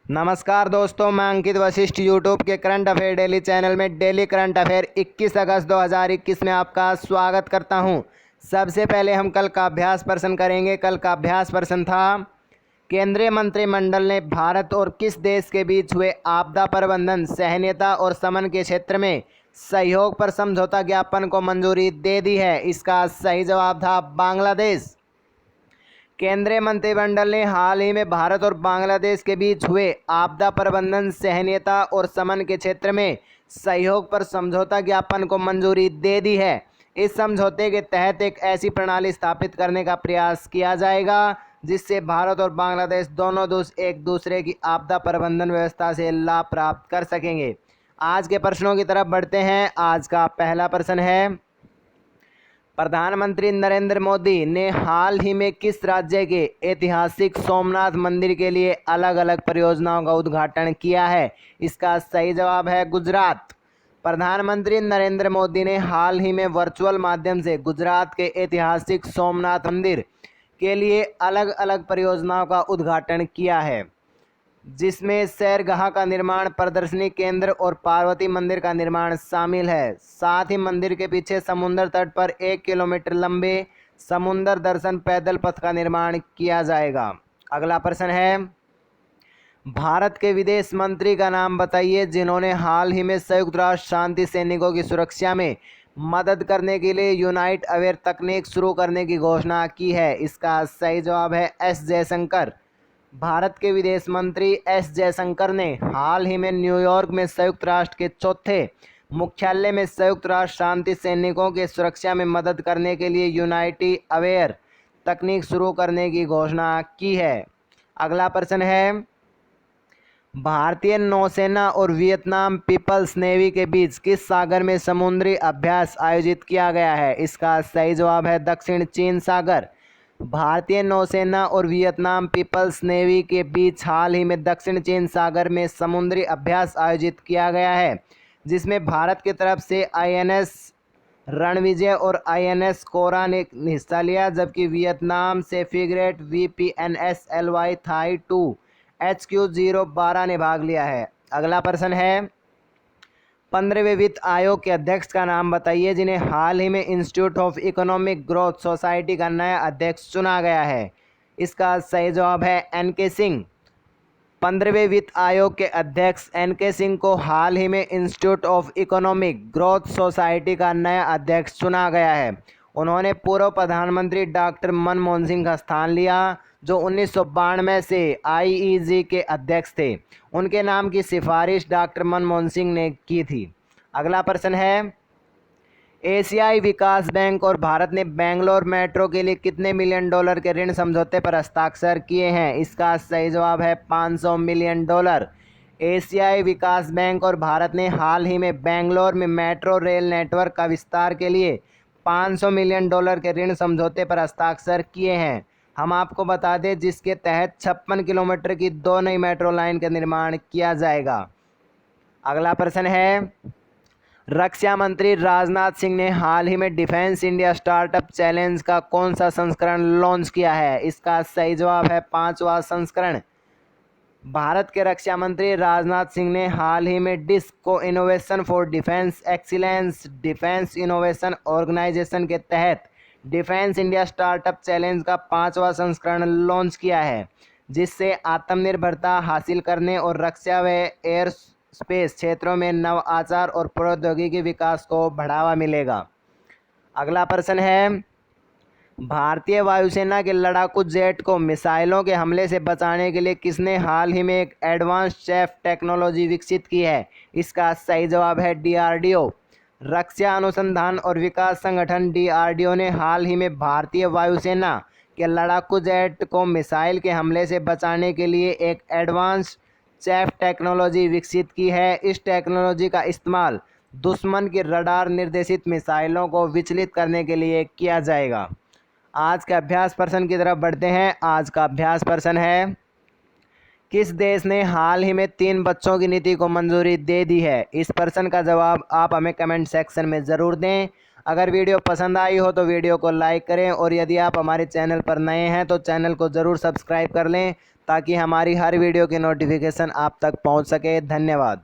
नमस्कार दोस्तों, मैं अंकित वशिष्ठ यूट्यूब के करंट अफेयर डेली चैनल में डेली करंट अफेयर 21 अगस्त 2021 में आपका स्वागत करता हूं। सबसे पहले हम कल का अभ्यास प्रश्न करेंगे। कल का अभ्यास प्रश्न था, केंद्रीय मंत्रिमंडल ने भारत और किस देश के बीच हुए आपदा प्रबंधन, सहनीयता और शमन के क्षेत्र में सहयोग पर समझौता ज्ञापन को मंजूरी दे दी है। इसका सही जवाब था बांग्लादेश। केंद्रीय मंत्रिमंडल ने हाल ही में भारत और बांग्लादेश के बीच हुए आपदा प्रबंधन, सहनीयता और शमन के क्षेत्र में सहयोग पर समझौता ज्ञापन को मंजूरी दे दी है। इस समझौते के तहत एक ऐसी प्रणाली स्थापित करने का प्रयास किया जाएगा जिससे भारत और बांग्लादेश दोनों देश एक दूसरे की आपदा प्रबंधन व्यवस्था से लाभ प्राप्त कर सकेंगे। आज के प्रश्नों की तरफ बढ़ते हैं। आज का पहला प्रश्न है, प्रधानमंत्री नरेंद्र मोदी ने हाल ही में किस राज्य के ऐतिहासिक सोमनाथ मंदिर के लिए अलग अलग परियोजनाओं का उद्घाटन किया है? इसका सही जवाब है गुजरात। प्रधानमंत्री नरेंद्र मोदी ने हाल ही में वर्चुअल माध्यम से गुजरात के ऐतिहासिक सोमनाथ मंदिर के लिए अलग अलग परियोजनाओं का उद्घाटन किया है, जिसमें सैरगाह का निर्माण, प्रदर्शनी केंद्र और पार्वती मंदिर का निर्माण शामिल है। साथ ही मंदिर के पीछे समुद्र तट पर 1 किलोमीटर लंबे समुद्र दर्शन पैदल पथ का निर्माण किया जाएगा। अगला प्रश्न है, भारत के विदेश मंत्री का नाम बताइए जिन्होंने हाल ही में संयुक्त राष्ट्र शांति सैनिकों की सुरक्षा में मदद करने के लिए यूनाइट अवेयर तकनीक शुरू करने की घोषणा की है। इसका सही जवाब है एस जयशंकर। भारत के विदेश मंत्री एस जयशंकर ने हाल ही में न्यूयॉर्क में संयुक्त राष्ट्र के चौथे मुख्यालय में संयुक्त राष्ट्र शांति सैनिकों के सुरक्षा में मदद करने के लिए यूनाइटी अवेयर तकनीक शुरू करने की घोषणा की है। अगला प्रश्न है, भारतीय नौसेना और वियतनाम पीपल्स नेवी के बीच किस सागर में समुद्री अभ्यास आयोजित किया गया है? इसका सही जवाब है दक्षिण चीन सागर। भारतीय नौसेना और वियतनाम पीपल्स नेवी के बीच हाल ही में दक्षिण चीन सागर में समुद्री अभ्यास आयोजित किया गया है, जिसमें भारत की तरफ से INS रणविजय और INS कोरा ने हिस्सा लिया, जबकि वियतनाम से frigate VPNS LY Thai 2 HQ-012 ने भाग लिया है। अगला प्रश्न है, 15वें वित्त आयोग के अध्यक्ष का नाम बताइए जिन्हें हाल ही में institute of economic growth society का नया अध्यक्ष चुना गया है। इसका सही जवाब है NK सिंह। 15वें वित्त आयोग के अध्यक्ष NK सिंह को हाल ही में institute of economic growth society का नया अध्यक्ष चुना गया है। उन्होंने पूर्व प्रधानमंत्री डॉक्टर मनमोहन सिंह का स्थान लिया, जो 1992 से IEG के अध्यक्ष थे। उनके नाम की सिफारिश डॉक्टर मनमोहन सिंह ने की थी। अगला प्रश्न है, एशियाई विकास बैंक और भारत ने बेंगलोर मेट्रो के लिए कितने मिलियन डॉलर के ऋण समझौते पर हस्ताक्षर किए हैं? इसका सही जवाब है 500 मिलियन डॉलर। एशियाई विकास बैंक और भारत ने हाल ही में बेंगलोर में मेट्रो रेल नेटवर्क का विस्तार के लिए 500 मिलियन डॉलर के ऋण समझौते पर हस्ताक्षर किए हैं। हम आपको बता दें, जिसके तहत 56 किलोमीटर की 2 नई मेट्रो लाइन का निर्माण किया जाएगा। अगला प्रश्न है, रक्षा मंत्री राजनाथ सिंह ने हाल ही में डिफेंस इंडिया स्टार्टअप चैलेंज का कौन सा संस्करण लॉन्च किया है? इसका सही जवाब है 5वां संस्करण। भारत के रक्षा मंत्री राजनाथ सिंह ने हाल ही में डिस्क को innovation for defence excellence defence innovation organisation के तहत डिफेंस इंडिया स्टार्टअप चैलेंज का 5वां संस्करण लॉन्च किया है, जिससे आत्मनिर्भरता हासिल करने और रक्षा व एयर स्पेस क्षेत्रों में नवाचार और प्रौद्योगिकी विकास को बढ़ावा मिलेगा। अगला प्रश्न है, भारतीय वायुसेना के लड़ाकू जेट को मिसाइलों के हमले से बचाने के लिए किसने हाल ही में एक एडवांस चैफ टेक्नोलॉजी विकसित की है? इसका सही जवाब है DRDO। रक्षा अनुसंधान और विकास संगठन DRDO ने हाल ही में भारतीय वायुसेना के लड़ाकू जेट को मिसाइल के हमले से बचाने के लिए एक एडवांस चैफ टेक्नोलॉजी विकसित की है। इस टेक्नोलॉजी का इस्तेमाल दुश्मन की रडार निर्देशित मिसाइलों को विचलित करने के लिए किया जाएगा। आज के अभ्यास प्रश्न की तरफ बढ़ते हैं। आज का अभ्यास प्रश्न है, किस देश ने हाल ही में 3 बच्चों की नीति को मंजूरी दे दी है? इस प्रश्न का जवाब आप हमें कमेंट सेक्शन में ज़रूर दें। अगर वीडियो पसंद आई हो तो वीडियो को लाइक करें, और यदि आप हमारे चैनल पर नए हैं तो चैनल को ज़रूर सब्सक्राइब कर लें, ताकि हमारी हर वीडियो की नोटिफिकेशन आप तक पहुंच सके। धन्यवाद।